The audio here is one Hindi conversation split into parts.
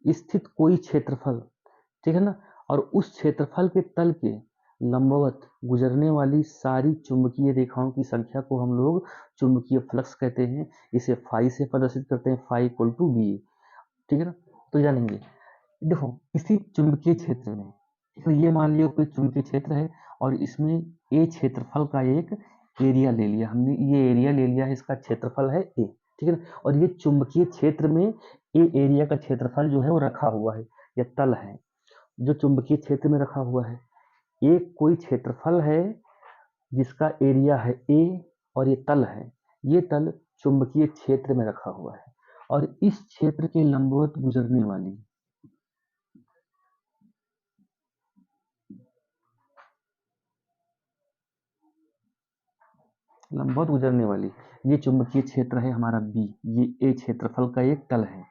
स्थित कोई क्षेत्रफल, ठीक है ना, और उस क्षेत्रफल के तल के लंबवत गुजरने वाली सारी चुंबकीय रेखाओं की संख्या को हम लोग चुंबकीय फ्लक्स कहते हैं। इसे फाई से प्रदर्शित करते हैं, फाई इक्वल टू बी, ठीक है ना। तो जानेंगे, देखो किसी चुंबकीय क्षेत्र में, तो ये मान लियो कोई चुंबकीय क्षेत्र है और इसमें ए क्षेत्रफल का एक एरिया ले लिया हमने, ये एरिया ले लिया है, इसका क्षेत्रफल है ए, ठीक है ना। और ये चुंबकीय क्षेत्र में ए एरिया का क्षेत्रफल जो है वो रखा हुआ है, या तल है जो चुंबकीय क्षेत्र में रखा हुआ है। एक कोई क्षेत्रफल है जिसका एरिया है ए और ये तल है, ये तल चुंबकीय क्षेत्र में रखा हुआ है और इस क्षेत्र के लंबवत गुजरने वाली ये चुंबकीय क्षेत्र है हमारा बी, ये ए क्षेत्रफल का एक तल है।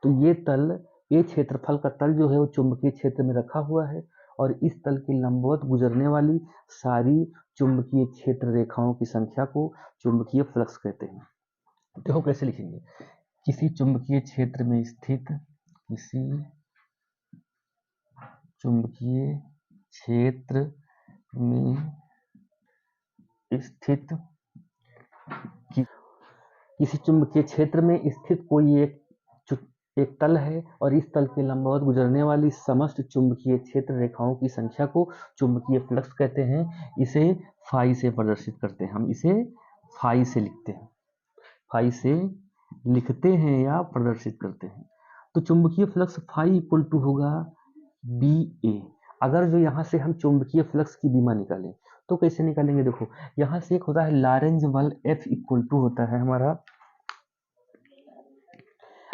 तो ये तल, ए क्षेत्रफल का तल जो है वो चुंबकीय क्षेत्र में रखा हुआ है और इस तल के लंबवत गुजरने वाली सारी चुंबकीय क्षेत्र रेखाओं की संख्या को चुंबकीय फ्लक्स कहते हैं। देखो कैसे लिखेंगे, किसी चुंबकीय क्षेत्र में स्थित, किसी चुंबकीय क्षेत्र में स्थित, किसी चुंबकीय क्षेत्र में स्थित कोई एक तल है और इस तल के लंबवत गुजरने वाली समस्त चुंबकीय क्षेत्र रेखाओं की संख्या को चुंबकीय फ्लक्स कहते हैं। इसे फाई से प्रदर्शित करते हैं, हम इसे फाई से लिखते हैं, फाई से लिखते हैं या प्रदर्शित करते हैं। तो चुंबकीय फ्लक्स फाई इक्वल टू होगा बी ए। अगर जो यहाँ से हम चुंबकीय फ्लक्स की बीमा निकालें तो कैसे निकालेंगे, देखो यहाँ से एक होता है लॉरेंज बल, एफ इक्वल टू होता है हमारा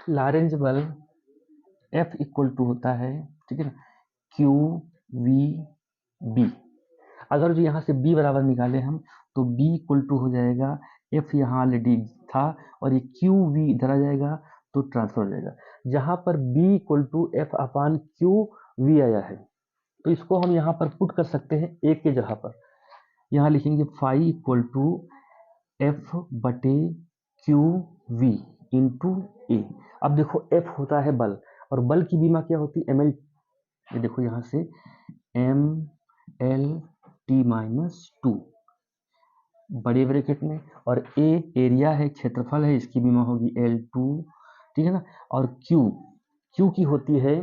लॉरेंज बल, एफ इक्वल टू होता है, ठीक है ना, क्यू वी बी। अगर जो यहाँ से बी बराबर निकाले हम तो बी इक्वल टू हो जाएगा, एफ यहाँ ऑलरेडी था और ये क्यू वी इधर आ जाएगा तो ट्रांसफर हो जाएगा। जहाँ पर b equal to f upon q v आया है तो इसको हम यहाँ पर पुट कर सकते हैं ए के जगह पर, यहाँ लिखेंगे फाई इक्वल टू एफ बटे क्यू वी इंटू ए। अब देखो एफ होता है बल और बल की बीमा क्या होती है, एम एल, ये देखो यहाँ से M L T minus two बड़े ब्रैकेट में, और ए एरिया है, क्षेत्रफल है, इसकी बीमा होगी एल टू, ठीक है ना। और क्यू की होती है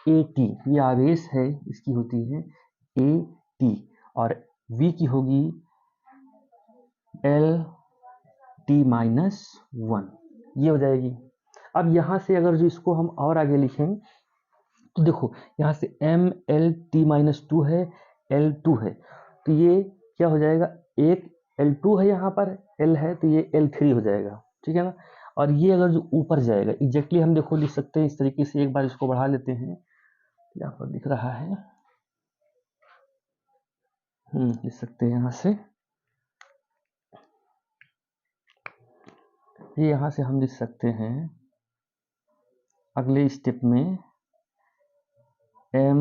ए टी, ये आवेश है, इसकी होती है ए टी, और वी की होगी एल टी माइनस वन, ये हो जाएगी। अब यहाँ से अगर जो इसको हम और आगे लिखें तो देखो यहाँ से M L T minus two है, एल टू है, तो ये क्या हो जाएगा, एक एल टू है यहाँ पर, एल है तो ये एल थ्री हो जाएगा, ठीक है ना। और ये अगर जो ऊपर जाएगा एग्जैक्टली हम देखो लिख सकते हैं इस तरीके से, एक बार इसको बढ़ा लेते हैं, यहाँ पर दिख रहा है, लिख सकते हैं यहाँ से, ये यहाँ से हम लिख सकते हैं अगले स्टेप में एम,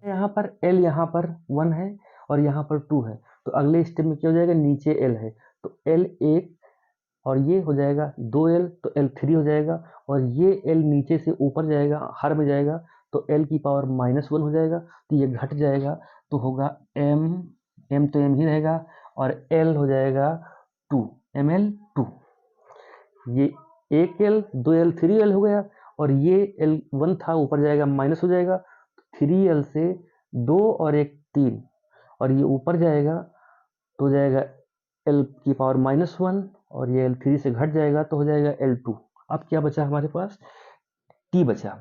यहाँ पर एल यहाँ पर 1 है और यहाँ पर 2 है, तो अगले स्टेप में क्या हो जाएगा, नीचे एल है तो एल एक और ये हो जाएगा 2l तो एल थ्री हो जाएगा, और ये एल नीचे से ऊपर जाएगा, हर में जाएगा तो एल की पावर -1 हो जाएगा, तो ये घट जाएगा तो होगा एम तो एम ही रहेगा और एल हो जाएगा 2, ml 2, ये एक एल 2l 3l हो गया, और ये L1 था ऊपर जाएगा माइनस हो जाएगा, 3l से 2 और 1 3, और ये ऊपर जाएगा तो हो जाएगा l की पावर -1 और ये L3 से घट जाएगा तो हो जाएगा L2। अब क्या बचा हमारे पास, T बचा,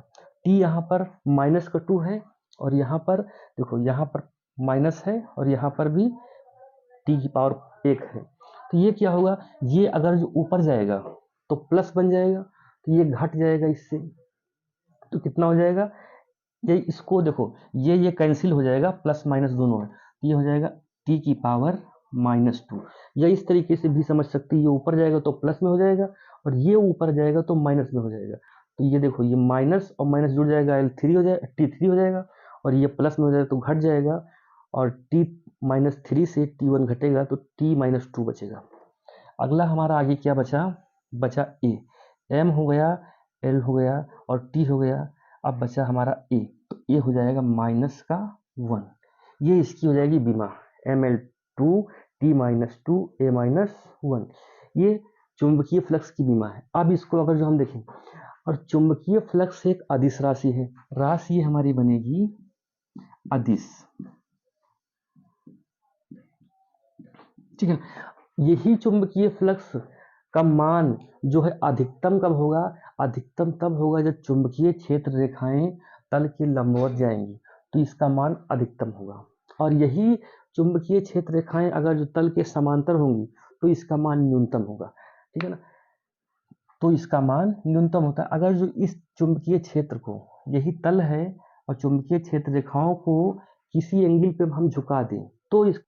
T यहाँ पर माइनस का 2 है और यहाँ पर देखो यहाँ पर माइनस है और यहाँ पर भी T की पावर 1 है, तो ये क्या होगा, ये अगर जो ऊपर जाएगा तो प्लस बन जाएगा, तो ये घट जाएगा इससे, तो कितना हो जाएगा, ये इसको देखो ये कैंसिल हो जाएगा, प्लस माइनस दोनों है, तो ये हो जाएगा टी की पावर -2, या इस तरीके से भी समझ सकते हैं, ये ऊपर जाएगा तो प्लस में हो जाएगा और ये ऊपर जाएगा तो माइनस में हो जाएगा, तो ये देखो ये माइनस और माइनस जुड़ जाएगा, L3 हो जाएगा, T3 हो जाएगा, और ये प्लस में हो जाएगा तो घट जाएगा, और T-3 से T1 घटेगा तो T-2 बचेगा। अगला हमारा आगे क्या बचा ए, एम हो गया, एल हो गया और टी हो गया। अब बचा हमारा ए, तो ए हो जाएगा माइनस का 1, ये इसकी हो जाएगी बीमा Ml2 T-2 A-1, ये चुंबकीय फ्लक्स की बीमा है। अब इसको अगर जो हम देखें, और चुंबकीय फ्लक्स एक अदिश राशि है, राशि हमारी बनेगी अदिश, ठीक है। यही चुंबकीय फ्लक्स का मान जो है अधिकतम कब होगा, अधिकतम तब होगा जब चुंबकीय क्षेत्र रेखाएं तल के लंबवत जाएंगी, तो इसका मान अधिकतम होगा। और यही चुंबकीय क्षेत्र रेखाएं अगर जो तल के समांतर होंगी तो इसका मान न्यूनतम होगा, ठीक है ना। तो इसका मान न्यूनतम होता है अगर जो इस चुंबकीय क्षेत्र को, यही तल है और चुंबकीय क्षेत्र रेखाओं को किसी एंगल पे हम झुका दें तो इस